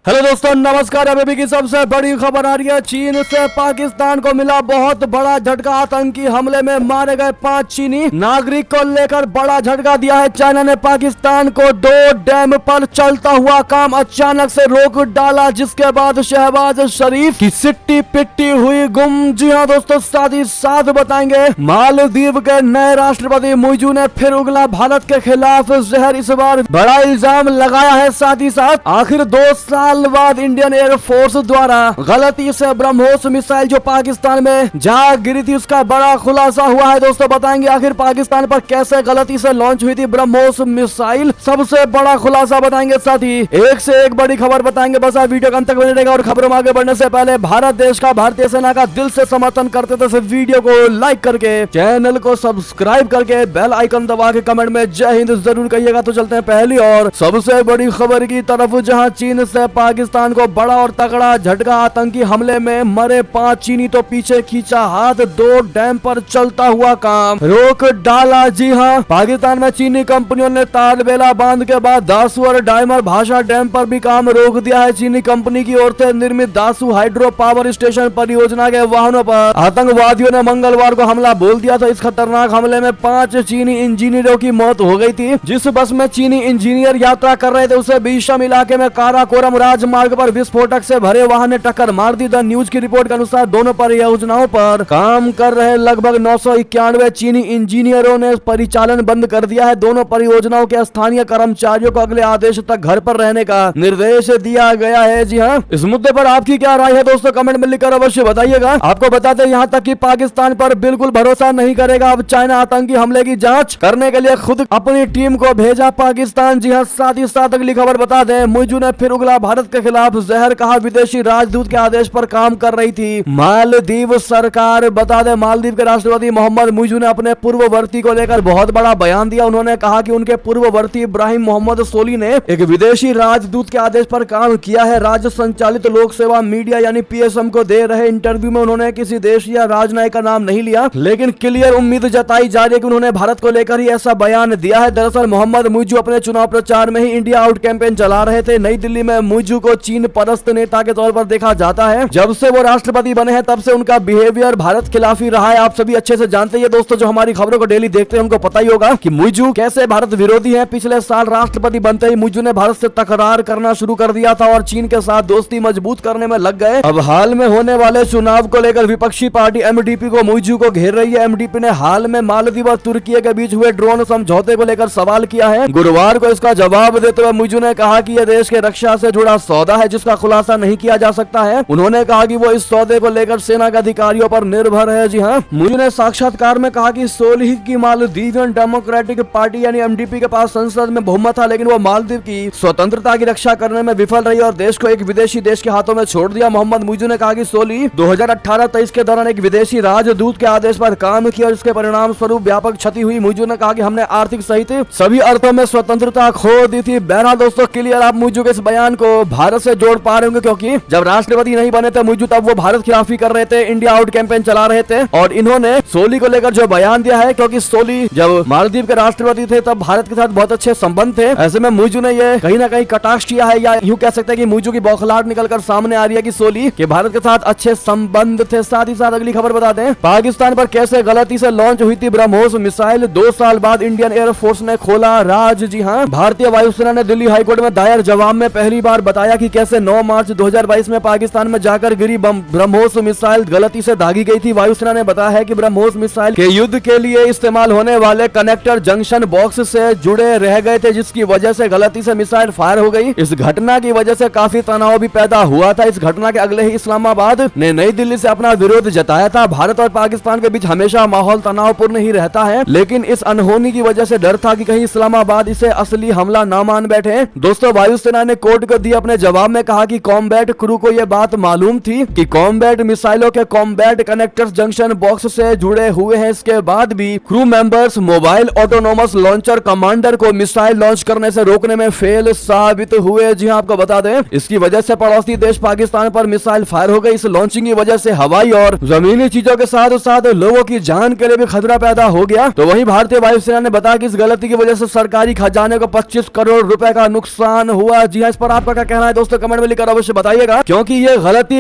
Hello दोस्तों, नमस्कार। अभी की सबसे बड़ी खबर आ रही है। चीन से पाकिस्तान को मिला बहुत बड़ा झटका। आतंकी हमले में मारे गए 5 चीनी नागरिक को लेकर बड़ा झटका दिया है। चाइना ने पाकिस्तान को 2 डैम पर चलता हुआ काम अचानक से रोक डाला, जिसके बाद शहबाज शरीफ की सिट्टी पिट्टी हुई गुम। जी हाँ दोस्तों, साथ ही साथ बताएंगे मालदीव के नए राष्ट्रपति मुइजू ने फिर उगला भारत के खिलाफ जहर। इस बार बड़ा इल्जाम लगाया है। साथ ही साथ आखिर 2 साल बाद इंडियन एयरफोर्स द्वारा गलती से ब्रह्मोस मिसाइल जो पाकिस्तान में जा गिरी थी, उसका बड़ा खुलासा हुआ है। दोस्तों बताएंगे आखिर पाकिस्तान पर कैसे गलती से लॉन्च हुई थी ब्रह्मोस मिसाइल, सबसे बड़ा खुलासा बताएंगे। साथ ही एक से एक बड़ी खबर बताएंगे। बस आप वीडियो अंत तक बने रहेगा। और खबरों में आगे बढ़ने से पहले भारत देश का, भारतीय सेना का दिल से समर्थन करते थे वीडियो को लाइक करके, चैनल को सब्सक्राइब करके, बेल आइकन दबा के कमेंट में जय हिंद जरूर कहिएगा। तो चलते हैं पहली और सबसे बड़ी खबर की तरफ, जहां चीन से पाकिस्तान को बड़ा और तगड़ा झटका। आतंकी हमले में मरे 5 चीनी तो पीछे खींचा हाथ, 2 डैम पर चलता हुआ काम रोक डाला। जी हां, पाकिस्तान में चीनी कंपनियों ने तालबेला बांध के बाद दासू और डायमर भाषा डैम पर भी काम रोक दिया है। चीनी कंपनी की ओर से निर्मित दासू हाइड्रो पावर स्टेशन परियोजना के वाहनों पर आतंकवादियों ने मंगलवार को हमला बोल दिया था। इस खतरनाक हमले में 5 चीनी इंजीनियरों की मौत हो गई थी। जिस बस में चीनी इंजीनियर यात्रा कर रहे थे, उसे बीशम इलाके में काराकोरम राजमार्ग पर विस्फोटक से भरे वाहन ने टक्कर मार दी। द न्यूज की रिपोर्ट के अनुसार दोनों परियोजनाओं पर काम कर रहे लगभग 991 चीनी इंजीनियरों ने परिचालन बंद कर दिया है। दोनों परियोजनाओं के स्थानीय कर्मचारियों को अगले आदेश तक घर पर रहने का निर्देश दिया गया है। जी हाँ, इस मुद्दे पर आपकी क्या राय है दोस्तों, कमेंट में लिखकर अवश्य बताइएगा। आपको बताते हैं यहाँ तक कि पाकिस्तान पर बिल्कुल भरोसा नहीं करेगा। अब चाइना आतंकी हमले की जांच करने के लिए खुद अपनी टीम को भेजा पाकिस्तान। जी हाँ, साथ ही साथ अगली खबर बता दें, मुइजू ने फिर उगला भारत के खिलाफ जहर, कहा विदेशी राजदूत के आदेश पर काम कर रही थी मालदीव सरकार। बता दें, मालदीव के राष्ट्रपति मोहम्मद मुइजू ने अपने पूर्ववर्ती को लेकर बहुत बड़ा बयान दिया। उन्होंने कहा कि उनके पूर्ववर्ती इब्राहिम मोहम्मद सोली ने एक विदेशी राजदूत के आदेश पर काम किया है। राज्य संचालित लोक सेवा मीडिया यानी पीएसएम को दे रहे इंटरव्यू में उन्होंने किसी देश या राजनयिक का नाम नहीं लिया, लेकिन क्लियर उम्मीद जताई जा रही है कि उन्होंने भारत को लेकर ही ऐसा बयान दिया है। दरअसल मोहम्मद मुइजू अपने चुनाव प्रचार में ही इंडिया आउट कैंपेन चला रहे थे। नई दिल्ली में मुइजू को चीन परस्त नेता के तौर पर देखा जाता है। जब से वो राष्ट्रपति बने हैं तब से उनका बिहेवियर भारत खिलाफी रहा है। आप सभी अच्छे से जानते हैं दोस्तों, जो हमारी खबरों को डेली देखते हैं उनको पता ही होगा कि मुइजू कैसे भारत विरोधी हैं। पिछले साल राष्ट्रपति बनते ही मुइजू ने भारत से तकरार करना शुरू कर दिया था और चीन के साथ दोस्ती मजबूत करने में लग गए। अब हाल में होने वाले चुनाव को लेकर विपक्षी पार्टी एमडीपी को मुइजू को घेर रही है। एमडीपी ने हाल में मालदीव और तुर्की के बीच हुए ड्रोन समझौते को लेकर सवाल किया है। गुरुवार को इसका जवाब देते हुए मुइजू ने कहा कि यह देश के रक्षा से जुड़ा सौदा है जिसका खुलासा नहीं किया जा सकता है। उन्होंने कहा कि वो इस सौदे को लेकर सेना के अधिकारियों पर निर्भर है। जी हाँ, मुइजू ने साक्षात्कार में कहा कि सोलिह की मालदीवियन डेमोक्रेटिक पार्टी यानी एमडीपी के पास संसद में बहुमत था, लेकिन वो मालदीव की स्वतंत्रता की रक्षा करने में विफल रही और देश को एक विदेशी देश के हाथों में छोड़ दिया। मोहम्मद मुइजू ने कहा कि सोलिह 2018-23 के दौरान एक विदेशी राजदूत के आदेश पर काम किया और इसके परिणाम स्वरूप व्यापक क्षति हुई। मुइजू ने कहा कि हमने आर्थिक सहित सभी अर्थों में स्वतंत्रता खो दी थी। बहरहाल दोस्तों, क्लियर आप मुइजू के इस बयान को भारत से जोड़ पा रहे होंगे, क्योंकि जब राष्ट्रपति नहीं बने थे मुइजू तब वो भारत खिलाफी कर रहे थे, इंडिया आउट कैंपेन चला रहे थे और इन्होंने सोली को लेकर जो बयान दिया है, क्योंकि सोली जब मालदीव के राष्ट्रपति थे तब भारत के साथ बहुत अच्छे संबंध थे। ऐसे में मुइजू ने ये कहीं ना कहीं कटाक्ष किया है, या यूं कह सकते हैं कि मुइजू की बौखलाहट निकलकर सामने आ रही है कि सोली के भारत के साथ अच्छे संबंध थे। साथ ही साथ अगली खबर बता दें, पाकिस्तान पर कैसे गलती से लॉन्च हुई थी ब्रह्मोस मिसाइल। 2 साल बाद इंडियन एयरफोर्स ने खोला राज। जी हाँ, भारतीय वायुसेना ने दिल्ली हाईकोर्ट में दायर जवाब में पहली बार बताया कि कैसे 9 मार्च 2022 में पाकिस्तान में जाकर गिरी ब्रह्मोस मिसाइल गलती से दागी गई थी। वायुसेना ने बताया है कि ब्रह्मोस मिसाइल के युद्ध के लिए इस्तेमाल होने वाले कनेक्टर जंक्शन बॉक्स से जुड़े रह गए थे, जिसकी वजह से गलती से मिसाइल फायर हो गई। इस घटना की वजह से काफी तनाव भी पैदा हुआ था। इस घटना के अगले ही इस्लामाबाद ने नई दिल्ली से अपना विरोध जताया था। भारत और पाकिस्तान के बीच हमेशा माहौल तनावपूर्ण ही रहता है, लेकिन इस अनहोनी की वजह से डर था कि कहीं इस्लामाबाद इसे असली हमला न मान बैठे। दोस्तों, वायुसेना ने कोर्ट को दिए अपने जवाब में कहा कि कॉम्बैट क्रू को यह बात मालूम थी कि कॉम्बैट मिसाइलों के कॉम्बैट कनेक्टर्स जंक्शन बॉक्स से जुड़े हुए हैं। इसके बाद भी crew members mobile autonomous launcher commander को मिसाइल लॉन्च करने से रोकने में फेल साबित हुए। जी हां, आपको बता दें, इसकी वजह से पड़ोसी देश पाकिस्तान पर मिसाइल फायर हो गई। इस लॉन्चिंग की वजह से हवाई और जमीनी चीजों के साथ साथ लोगों की जान के लिए भी खतरा पैदा हो गया। तो वहीं भारतीय वायुसेना ने बताया कि इस गलती की वजह से सरकारी खजाने को 25 करोड़ रुपए का नुकसान हुआ। जी हां, इस पर आपका क्या कहना है दोस्तों कमेंट में लिखकर अवश्य बताइएगा, क्योंकि ये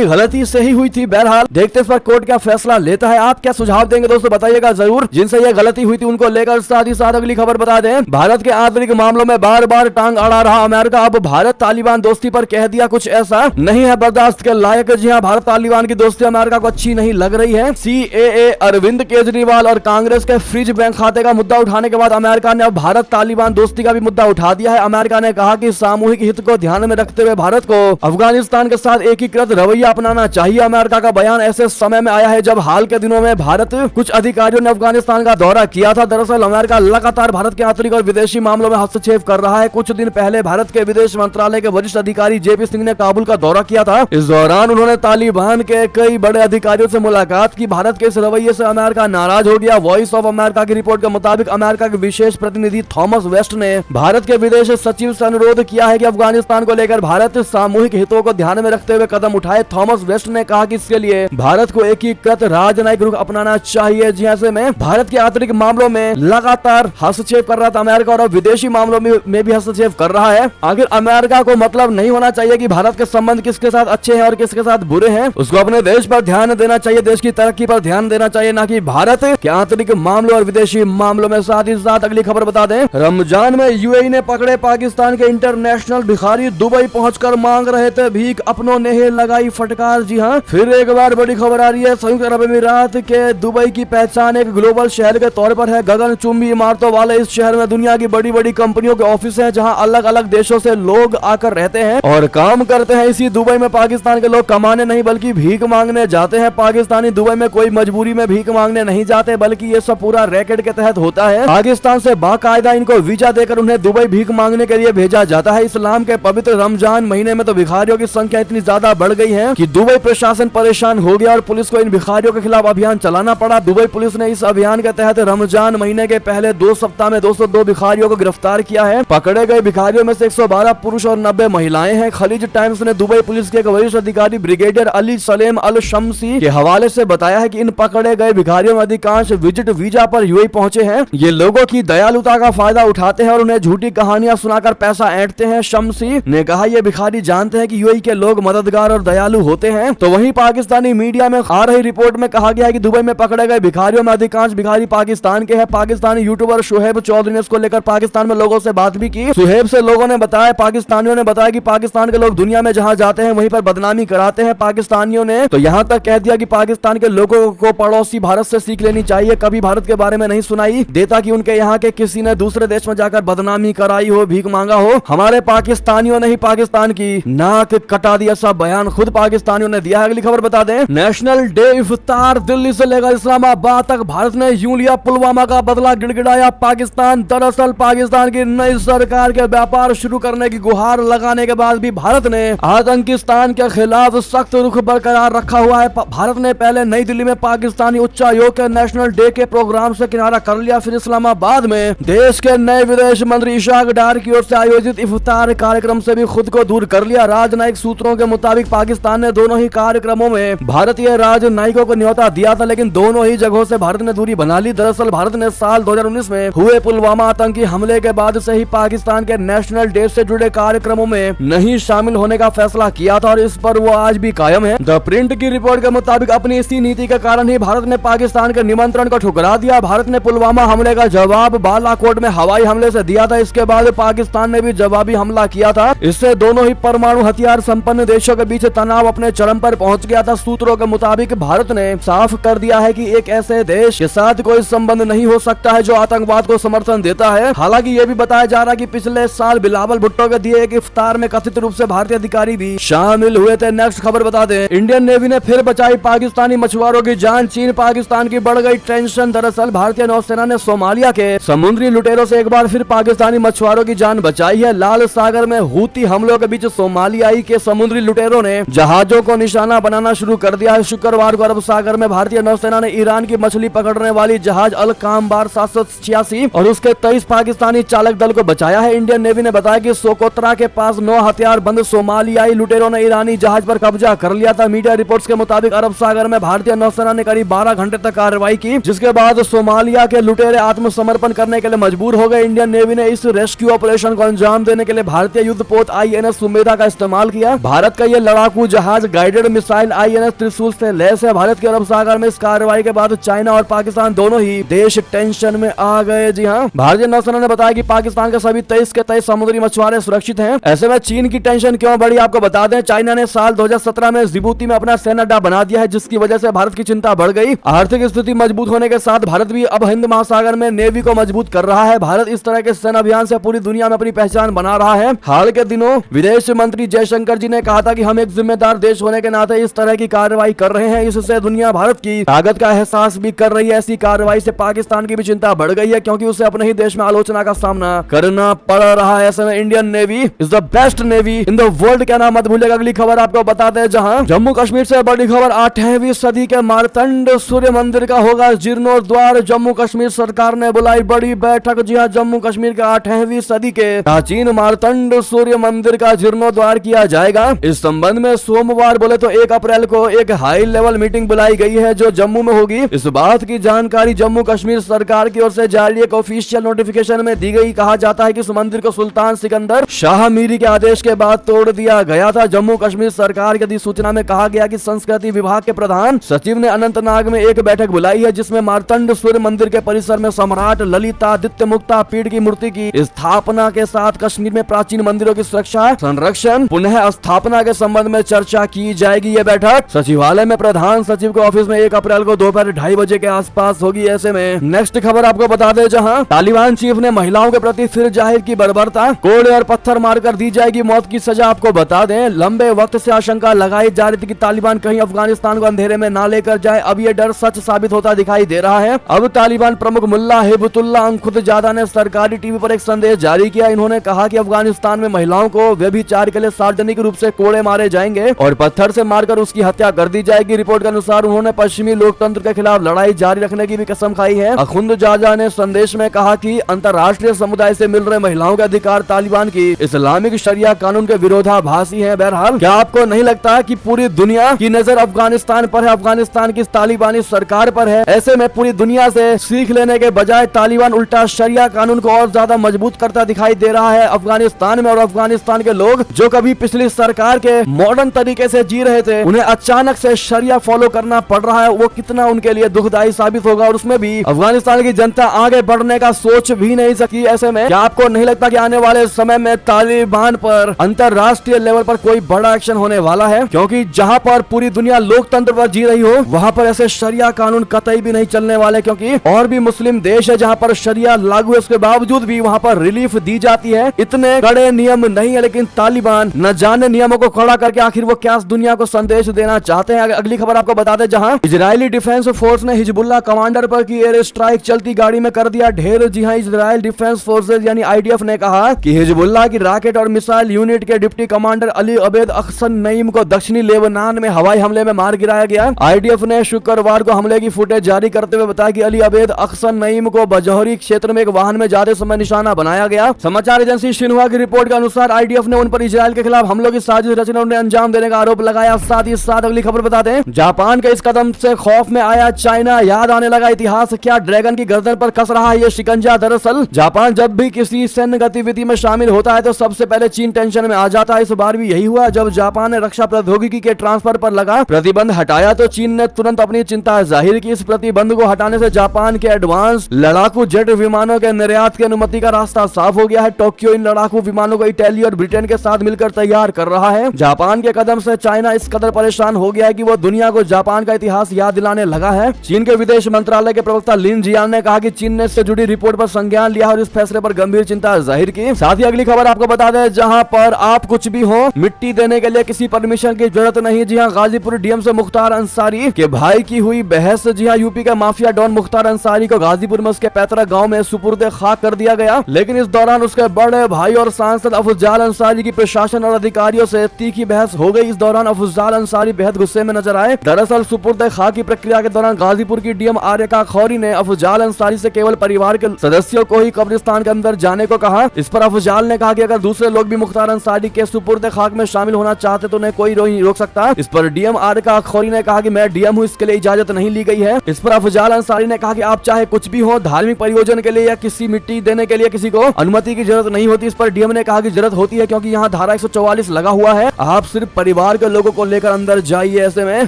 गलती से ही हुई थी। बहरहाल देखते इस पर कोर्ट क्या फैसला लेता है। आप क्या सुझाव देंगे दोस्तों बताइएगा जरूर, जिनसे ये गलती हुई थी उनको लेकर। साथ ही साथ अगली खबर बता दें, भारत के आंतरिक मामलों में बार बार टांग अड़ा रहा अमेरिका, अब भारत तालिबान दोस्ती पर कह दिया कुछ ऐसा नहीं है बर्दाश्त के लायक। जी हाँ, भारत तालिबान की दोस्ती अमेरिका को अच्छी नहीं लग रही है। CAA, अरविंद केजरीवाल और कांग्रेस के फ्रीज बैंक खाते का मुद्दा उठाने के बाद अमेरिका ने अब भारत तालिबान दोस्ती का भी मुद्दा उठा दिया है। अमेरिका ने कहा कि सामूहिक हित को ध्यान में रखते हुए भारत को अफगानिस्तान के साथ एकीकृत रवैया अपनाना चाहिए। अमेरिका का बयान ऐसे समय में आया है जब हाल के दिनों में भारत कुछ अधिकारियों ने अफगानिस्तान का दौरा किया था। दरअसल अमेरिका लगातार भारत के आंतरिक और विदेशी मामलों में हस्तक्षेप कर रहा है। कुछ दिन पहले भारत के विदेश मंत्रालय के वरिष्ठ अधिकारी JP सिंह ने काबुल का दौरा किया था। इस दौरान उन्होंने तालिबान के कई बड़े अधिकारियों से मुलाकात की। भारत के इस रवैये से अमेरिका नाराज हो गया। वॉइस ऑफ अमेरिका की रिपोर्ट के मुताबिक अमेरिका के विशेष प्रतिनिधि थॉमस वेस्ट ने भारत के विदेश सचिव से अनुरोध किया है कि अफगानिस्तान को लेकर भारत सामूहिक हितों को ध्यान में रखते हुए कदम उठाए। थॉमस वेस्ट ने कहा कि इसके लिए भारत को एकीकृत राजनयिक रुख अपनाना चाहिए। जी ऐसे में भारत के आंतरिक मामलों में लगातार हस्तक्षेप कर रहा था अमेरिका और अब विदेशी मामलों में भी हस्तक्षेप कर रहा है। आखिर अमेरिका को मतलब नहीं होना चाहिए कि भारत के संबंध किसके साथ अच्छे हैं और किसके साथ बुरे हैं। उसको अपने देश पर ध्यान देना चाहिए, देश की तरक्की पर ध्यान देना चाहिए, ना कि भारत के आंतरिक मामलों और विदेशी मामलों में। साथ ही साथ अगली खबर बता दें, रमजान में UAE ने पकड़े पाकिस्तान के इंटरनेशनल भिखारी, दुबई पहुंचकर मांग रहे थे भीख, अपनों ने लगाई फटकार। जी हाँ, फिर एक बार बड़ी खबर आ रही है। संयुक्त अरब अमीरात के दुबई की पहचान एक ग्लोबल शहर के तौर पर है। गगनचुंबी इमारतों वाले इस शहर में दुनिया की बड़ी बड़ी कंपनियों के ऑफिस हैं, जहां अलग अलग देशों से लोग आकर रहते हैं और काम करते हैं। इसी दुबई में पाकिस्तान के लोग कमाने नहीं बल्कि भीख मांगने जाते हैं। पाकिस्तानी दुबई में कोई मजबूरी में भीख मांगने नहीं जाते, बल्कि ये सब पूरा रैकेट के तहत होता है। पाकिस्तान से बाकायदा इनको वीजा देकर उन्हें दुबई भीख मांगने के लिए भेजा जाता है। इस्लाम के पवित्र रमजान महीने में तो भिखारियों की संख्या इतनी ज्यादा बढ़ गई है कि दुबई प्रशासन परेशान हो गया और पुलिस को इन भिखारियों के खिलाफ अभियान चलाना पड़ा। दुबई पुलिस ने इस अभियान के तहत रमजान महीने के पहले 2 सप्ताह में 202 भिखारियों को गिरफ्तार किया है। पकड़े गए भिखारियों में से 112 पुरुष और 90 महिलाएं हैं। खलीज टाइम्स ने दुबई पुलिस के एक वरिष्ठ अधिकारी ब्रिगेडियर अली सलेम अल शम्सी के हवाले से बताया है कि इन पकड़े गए भिखारियों में अधिकांश विजिट वीजा पर UAE पहुंचे हैं। ये लोगों की दयालुता का फायदा उठाते हैं और उन्हें झूठी कहानियां सुनाकर पैसा ऐंठते हैं। शम्सी ने कहा ये भिखारी जानते हैं कि UAE के लोग मददगार और दयालु होते हैं। तो वहीं पाकिस्तानी मीडिया में आ रही रिपोर्ट में कहा गया है कि दुबई में पकड़े गए भिखारियों में अधिकांश भिखारी पाकिस्तान के हैं। पाकिस्तानी यूट्यूबर शुहेब चौधरी ने इसको लेकर पाकिस्तान में लोगों से बात भी की। शुहेब से लोगों ने बताया, पाकिस्तानियों ने बताया कि पाकिस्तान के लोग दुनिया में जहां जाते हैं वहीं पर बदनामी कराते हैं। पाकिस्तानियों ने तो यहाँ तक कह दिया कि पाकिस्तान के लोगों को पड़ोसी भारत से सीख लेनी चाहिए। कभी भारत के बारे में नहीं सुनाई देता कि उनके यहाँ के किसी ने दूसरे देश में जाकर बदनामी कराई हो, भीख मांगा हो। हमारे पाकिस्तानियों ने ही पाकिस्तान की नाक कटा दिया, सब बयान खुद पाकिस्तानियों ने दिया है। अगली खबर बता दें, नेशनल डे इफ्तार दिल्ली से लेकर इस्लामाबाद तक भारत ने यूं लिया पुलवामा का बदला, गिड़गिड़ाया पाकिस्तान। दरअसल पाकिस्तान की नई सरकार के व्यापार शुरू करने की गुहार लगाने के बाद भी भारत ने आतंकिस्तान के खिलाफ सख्त रुख बरकरार रखा हुआ है। भारत ने पहले नई दिल्ली में पाकिस्तानी उच्चायोग के नेशनल डे के प्रोग्राम से किनारा कर लिया, फिर इस्लामाबाद में देश के नए विदेश मंत्री इशाक डार की ओर से आयोजित इफ्तार कार्यक्रम से भी खुद को दूर कर लिया। राजनयिक सूत्रों के मुताबिक पाकिस्तान ने दोनों ही कार्यक्रमों में भारतीय राजनयिकों को न्योता दिया था, लेकिन दोनों ही जगहों से भारत ने दूरी बना ली। दरअसल भारत ने साल 2019 में हुए पुलवामा आतंकी हमले के बाद से ही पाकिस्तान के नेशनल डे से जुड़े कार्यक्रमों में नहीं शामिल होने का फैसला किया था और इस पर वो आज भी कायम है। द प्रिंट की रिपोर्ट के मुताबिक अपनी इसी नीति के कारण ही भारत ने पाकिस्तान के निमंत्रण को ठुकरा दिया। भारत ने पुलवामा हमले का जवाब बालाकोट में हवाई हमले से दिया था। इसके बाद पाकिस्तान ने भी जवाबी हमला किया था। इससे दोनों ही परमाणु हथियार संपन्न देशों के बीच तनाव अपने चरम पर पहुंच गया था। सूत्रों के मुताबिक भारत ने साफ कर दिया है कि एक ऐसे देश के साथ कोई संबंध नहीं हो सकता है जो आतंकवाद को समर्थन देता है। हालांकि ये भी बताया जा रहा है कि पिछले साल बिलावल भुट्टो के दिए एक इफ्तार में कथित रूप से भारतीय अधिकारी भी शामिल हुए थे। नेक्स्ट खबर बता दें, इंडियन नेवी ने फिर बचाई पाकिस्तानी मछुआरों की जान, चीन पाकिस्तान की बढ़ गई टेंशन। दरअसल भारतीय नौसेना ने सोमालिया के समुद्री लुटेरों से एक बार फिर पाकिस्तानी मछुआरों की जान बचाई है। लाल सागर में हूती हमलों के बीच सोमालियाई के समुद्री लुटेरों ने जहाजों को निशाना बनाना शुरू कर दिया है। शुक्रवार को अरब सागर में भारतीय नौसेना ने ईरान की मछली पकड़ने वाली जहाज अल कामबार 786 और उसके 23 पाकिस्तानी चालक दल को बचाया है। इंडियन नेवी ने बताया कि सोकोत्रा के पास 9 हथियार बंद सोमालियाई लुटेरों ने ईरानी जहाज पर कब्जा कर लिया था। मीडिया रिपोर्ट्स के मुताबिक अरब सागर में भारतीय नौसेना ने करीब 12 घंटे तक कार्रवाई की, जिसके बाद सोमालिया के लुटेरे आत्मसमर्पण करने के लिए मजबूर हो गए। इंडियन नेवी ने इस रेस्क्यू ऑपरेशन को अंजाम देने के लिए भारतीय युद्धपोत INS सुमेधा का इस्तेमाल किया। भारत का ये लड़ाकू जहाज गाइडेड मिसाइल INS त्रिशूल से लैस है। भारत के अरब सागर में इस कार्रवाई के बाद चाइना और पाकिस्तान दोनों ही देश टेंशन में आ गए। जी हाँ, भारतीय नौसेना ने बताया कि पाकिस्तान के सभी 23 के 23 समुद्री मछुआरे सुरक्षित हैं। ऐसे में चीन की टेंशन क्यों बढ़ी आपको बता दें, चाइना ने साल 2017 में जिबूती में अपना सेना अड्डा बना दिया है, जिसकी वजह से भारत की चिंता बढ़ गई। आर्थिक स्थिति मजबूत होने के साथ भारत भी अब हिंद महासागर में नेवी को मजबूत कर रहा है। भारत इस तरह के सेना अभियान से पूरी दुनिया में अपनी पहचान बना रहा है। हाल के दिनों विदेश मंत्री जयशंकर जी ने कहा था कि हम एक जिम्मेदार देश होने के नाते इस तरह की कार्रवाई कर रहे हैं। इससे दुनिया भारत की ताकत का एहसास भी कर रही है। ऐसी कार्रवाई से पाकिस्तान की भी चिंता बढ़ गई है, क्योंकि उसे अपने ही देश में आलोचना का सामना करना पड़ रहा है। ऐसे में Indian navy is the best navy in the world, क्या नाम मत भूलिएगा। अगली खबर आपको बता दें, जहां जम्मू कश्मीर से बड़ी खबर, 8वीं सदी के मारतंड सूर्य मंदिर का होगा जीर्णोद्वार। जम्मू कश्मीर सरकार ने बुलाई बड़ी बैठक। जी हाँ, जम्मू कश्मीर के 8वीं सदी के प्राचीन मारतंड सूर्य मंदिर का जीर्णोद्वार किया जाएगा। इस संबंध में सोमवार बोले तो 1 अप्रैल को एक हाई लेवल मीटिंग बुलाई गई है, जो जम्मू में होगी। इस बात की जानकारी जम्मू कश्मीर सरकार की ओर से जारी एक ऑफिशियल नोटिफिकेशन में दी गई। कहा जाता है कि इस मंदिर को सुल्तान सिकंदर शाह मीरी के आदेश के बाद तोड़ दिया गया था। जम्मू कश्मीर सरकार की अधिसूचना में कहा गया कि संस्कृति विभाग के प्रधान सचिव ने अनंतनाग में एक बैठक बुलाई है, जिसमें मारतंड सूर्य मंदिर के परिसर में सम्राट ललितादित्य मुक्ता पीठ की मूर्ति की स्थापना के साथ कश्मीर में प्राचीन मंदिरों की सुरक्षा, संरक्षण, पुनः स्थापना के संबंध में चर्चा की जाएगी। ये बैठक सचिवालय में प्रधान सचिव के ऑफिस में 1 अप्रैल को दोपहर 2:30 बजे के आसपास होगी। ऐसे में नेक्स्ट खबर आपको बता दें, जहां तालिबान चीफ ने महिलाओं के प्रति फिर जाहिर की बर्बरता, कोड़े और पत्थर मारकर दी जाएगी मौत की सजा। आपको बता दें, लंबे वक्त से आशंका लगाई जा रही थी कि तालिबान कहीं अफगानिस्तान को अंधेरे में ना लेकर जाए। अब ये डर सच साबित होता दिखाई दे रहा है। अब तालिबान प्रमुख मुल्ला हिबतुल्लाह अंखुदजादा ने सरकारी टीवी पर एक संदेश जारी किया। इन्होंने कहा कि अफगानिस्तान में महिलाओं को व्यभिचार के लिए सार्वजनिक रूप से कोड़े मारे जाएंगे और पत्थर से मारकर उसकी हत्या कर दी जाएगी। रिपोर्ट के अनुसार उन्होंने पश्चिमी लोकतंत्र के खिलाफ लड़ाई जारी रखने की भी कसम खाई है। अंखुदजादा ने संदेश में कहा कि अंतर्राष्ट्रीय समुदाय से मिल रहे महिलाओं के अधिकार तालिबान की इस्लामिक शरिया कानून के विरोधाभासी है। बहरहाल, क्या आपको नहीं लगता कि पूरी दुनिया की नजर अफगानिस्तान पर है, अफगानिस्तान की तालिबानी सरकार पर है? ऐसे में पूरी दुनिया से सीख लेने के बजाय तालिबान उल्टा शरिया कानून को और ज्यादा मजबूत करता दिखाई दे रहा है अफगानिस्तान में। और अफगानिस्तान के लोग जो कभी पिछली सरकार के मॉडर्न तरीके से जी रहे थे, उन्हें अचानक से शरिया फॉलो करना पड़ रहा है। वो कितना उनके लिए दुखदायी साबित होगा, और उसमें भी अफगानिस्तान की जनता आगे बढ़ने का सोच भी नहीं सकी। ऐसे में क्या आपको नहीं लगता कि आने वाले समय में तालिबान पर अंतरराष्ट्रीय लेवल पर कोई बड़ा एक्शन होने वाला है? क्योंकि जहां पर पूरी दुनिया लोकतंत्र पर जी रही हो, वहां पर ऐसे शरिया कानून कतई भी नहीं चलने वाले, क्योंकि और भी मुस्लिम देश है जहां पर शरिया लागू है, उसके बावजूद भी वहां पर रिलीफ दी जाती है। इतने कड़े नियम नहीं है, लेकिन तालिबान न जाने नियमों को खड़ा करके आखिर वो क्या दुनिया को संदेश देना चाहते हैं। अगली खबर आपको बता दें, जहां इजरायली डिफेंस फोर्स ने हिजबुल्लाह कमांडर पर की एयर स्ट्राइक, चलती गाड़ी में कर दिया ढेर। जी हां, इजरायल डिफेंस फोर्सेज यानी IDF ने कहा कि हिजबुल्लाह की रॉकेट और मिसाइल यूनिट के deputy commander Ali Abed Akhsan Naeem को दक्षिणी लेबनान में हवाई हमले में मार गिराया गया। IDF ने शुक्रवार को हमले की फुटेज जारी करते हुए बताया कि अली अबेद अख्सन नईम को बजौहरी क्षेत्र में एक वाहन में जाते समय निशाना बनाया गया। समाचार एजेंसी शिन्हुआ की रिपोर्ट के अनुसार IDF ने उन पर इजरायल के खिलाफ हमलों की साजिश रचने उन्हें अंजाम देने का आरोप लगाया। साथ ही साथ अगली खबर बता दें, जापान के इस कदम से खौफ में आया चाइना, याद आने लगा इतिहास। क्या ड्रैगन की गर्दन पर कस रहा है ये शिकंजा? दरअसल जापान जब भी किसी सैन्य गतिविधि में शामिल होता है तो सबसे पहले चीन टेंशन में आ जाता है। इस बार भी यही हुआ। जब जापान ने रक्षा प्रौद्योगिकी के ट्रांसफर पर लगा प्रतिबंध हटाया तो चीन ने तुरंत अपनी चिंता जाहिर की। इस प्रतिबंध को हटाने से जापान के एडवांस लड़ाकू जेट विमानों के निर्यात की अनुमति का रास्ता साफ हो गया है। टोक्यो इन लड़ाकू विमानों को इटली और ब्रिटेन के साथ मिलकर तैयार कर रहा है। जापान के कदम से चाइना इस कदर परेशान हो गया है कि वो दुनिया को जापान का इतिहास याद दिलाने लगा है। चीन के विदेश मंत्रालय के प्रवक्ता लिन जियान ने कहा कि चीन ने इससे जुड़ी रिपोर्ट पर संज्ञान लिया और इस फैसले पर गंभीर चिंता जाहिर की। साथ ही अगली खबर आपको बता दें, जहां पर आप कुछ भी हो, मिट्टी देने के लिए किसी परमिशन की जरूरत नहीं। जी हां, गाजीपुर डीएम से मुख्तार अंसारी के भाई की हुई बहस। जी हां, यूपी का माफिया डॉन मुख्तार अंसारी को गाजीपुर में उसके पैतृक गांव में सुपुर्द खाक कर दिया गया, लेकिन इस दौरान उसके बड़े भाई और सांसद अफजाल अंसारी की प्रशासन और अधिकारियों से तीखी बहस हो गई। इस दौरान अफजाल अंसारी बेहद गुस्से में नजर आए। दरअसल सुपुर्द खाक की प्रक्रिया के दौरान गाजीपुर की डीएम आर्यका खौरी ने अफजाल अंसारी से केवल परिवार के सदस्यों को ही कब्रिस्तान के अंदर जाने को कहा। इस पर अफजाल ने कहा कि अगर दूसरे लोग भी मुख्तार अंसारी के सुपुर्द खाक में शामिल होना चाहते तो उन्हें कोई नहीं रोक सकता। इस पर डीएम आर्यका खौरी ने कहा कि मैं डीएम हूं, इसके लिए इजाजत नहीं ली गई है। इस पर अफजाल अंसारी ने कहा कि आप चाहे कुछ भी हो, धार्मिक प्रयोजन के लिए या किसी मिट्टी देने के लिए किसी को अनुमति की जरूरत नहीं होती। इस पर डीएम ने कहा कि जरूरत होती है क्योंकि यहाँ धारा 144 लगा हुआ है। आप सिर्फ परिवार के लोगों को लेकर अंदर जाइए। ऐसे में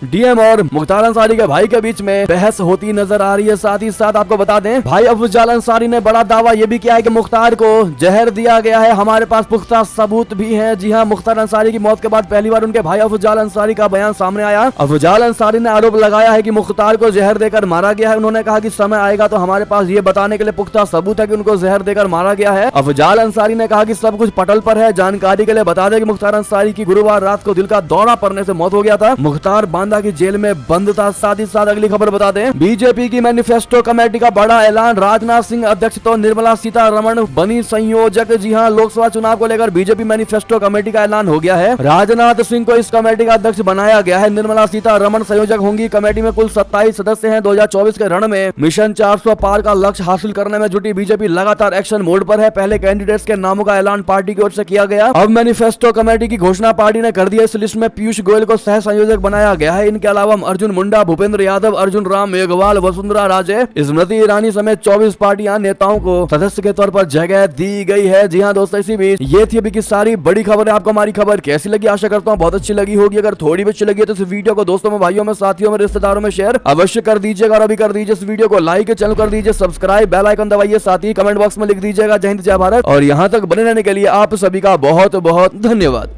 डीएम और मुख्तार अंसारी के भाई के बीच में बहस होती नजर आ रही है। साथ ही साथ आपको बता दें, भाई अफजल अंसारी ने बड़ा दावा ये भी किया है कि मुख्तार को जहर दिया गया है, हमारे पास पुख्ता सबूत भी है। जी हाँ, मुख्तार अंसारी की मौत के बाद पहली बार उनके भाई अफजल अंसारी का बयान सामने आया। अफजल अंसारी ने आरोप लगाया है कि मुख्तार को जहर देकर मारा गया है। उन्होंने कहा कि समय आएगा तो हमारे पास ये बताने के लिए पुख्ता सबूत है कि उनको जहर देकर मारा गया है। अफजल अंसारी ने कहा कि सब कुछ पटल पर है। जानकारी के लिए बता दें कि मुख्तार अंसारी की गुरुवार रात को दिल का दौरा पड़ने से मौत हो गया था। मुख्तार बांदा की जेल में बंद था। साथ ही साथ अगली खबर बता दें, बीजेपी की मैनिफेस्टो कमेटी का बड़ा ऐलान। राजनाथ सिंह अध्यक्ष तो निर्मला सीतारमण बनी संयोजक। जी हां, लोकसभा चुनाव को लेकर बीजेपी मैनिफेस्टो कमेटी का ऐलान हो गया है। राजनाथ सिंह को इस कमेटी का अध्यक्ष बनाया गया है। निर्मला सीतारमण संयोजक होंगी। कमेटी में कुल 27 सदस्य हैं। 2024 के रण में मिशन 400 पार का लक्ष्य हासिल करने में जुटी बीजेपी लगातार एक्शन मोड पर है। पहले कैंडिडेट्स के नामों का ऐलान पार्टी की ओर से किया गया। अब मैनिफेस्टो कमेटी की घोषणा पार्टी ने कर दी है। इस लिस्ट में पीयूष गोयल को सह संयोजक बनाया गया है। इनके अलावा अर्जुन मुंडा, भूपेंद्र यादव, अर्जुन राम मेघवाल, वसुंधरा राजे, स्मृति ईरानी समेत 24 पार्टियां नेताओं को सदस्य के तौर पर जगह दी गई है। जी हां दोस्तों, इसी बीच ये थी अभी की सारी बड़ी खबरें। आपको हमारी खबर कैसी लगी? आशा करता हूँ बहुत अच्छी लगी होगी। अगर थोड़ी भी अच्छी लगी तो इस वीडियो को दोस्तों में, भाइयों में, साथियों में, रिश्तेदारों में शेयर अवश्य कर दीजिएगा। और अभी कर दीजिए इस वीडियो को लाइक, चैनल कर दीजिए सब्सक्राइब, बेल आइकन दबाइए। साथ ही कमेंट बॉक्स में लिख दीजिएगा जय हिंद जय भारत। और यहाँ तक बने रहने के लिए आप सभी का बहुत बहुत धन्यवाद।